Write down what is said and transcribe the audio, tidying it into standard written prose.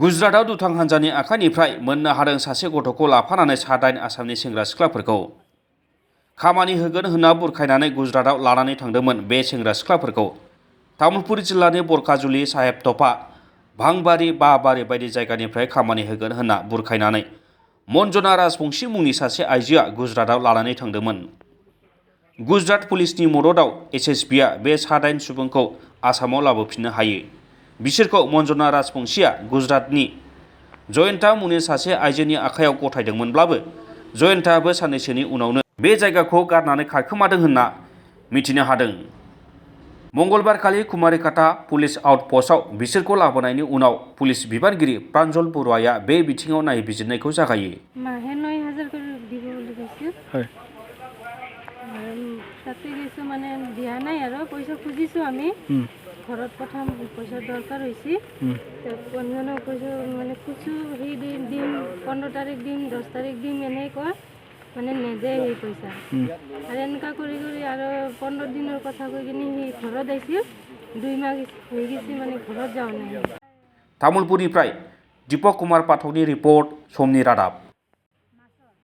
गुजरातआव दुथां हान्जानि आखाइनिफ्राय मोननो हादों सासे गथ'खौ लाफानानै सा-8 आसामनि सेंग्रा सिख्लाफोरखौ खामानि होगोन होनना बुरखायनानै गुजरातआव लानानै थांदोंमोन। बे सेंग्रा सिख्लाफोरखौ तामुलपुर जिल्लानि बरकाजुलि साहेबथ'फा भांबारि बाबारि बायदि जायगानिफ्राय खामानि होगोन होनना बुरखायनानै मददआव राजबंशी मुंनि सासे आइजोआ गुजरातआव लानानै थांदोंमोन। गुजरात पुलिसनि मददआव SSBआ बे सा-8 सुबुंखौ आसामाव लाबोफिननो हायो। बिसोरखौ मददआव राजबंशीआ गुजरातनि जयन्ता मुंनि सासे आइजोनि आखायाव गथायदोंमोनब्लाबो जयन्तायाबो साननैसोनि उनावनो बे जायगाखौ गारनानै खारखोमादों होनना मिथिनो हादों। मंगलबारखालि कुमारिकाटा पुलिस आउटपस्टआव बिसोरखौ लाबोनायनि उनाव पुलिस बिबानगिरि प्रान्जल बरुवाया बे बिथिङाव नायबिजिरनायखौ जागायो। माहे 9,000 কৰি দিব বুলি কৈছে। হয়। তাতে কিছু মানে দিয়া নাই আৰু পইচা খুজিছো আমি। ঘৰত প্ৰথম পইচা দৰকাৰ হৈছে। পঞ্জনৰ পইচা মানে খুজু সেই দিম 15 তাৰিখ দিম 10 তাৰিখ দিম এনেই কয় মানে নেদে সেই পইচা। আৰু এনেকা কৰি কৰি আৰু 15 দিনৰ কথা কৈ কিনে সেই ঘৰত আহিছিল 2 মাহ হৈ গৈছে মানে ঘৰত যাওঁ নাই। तामुलपुरनिफ्राय दीपक कुमार पाठकनि रिपर्ट समनि रादाब।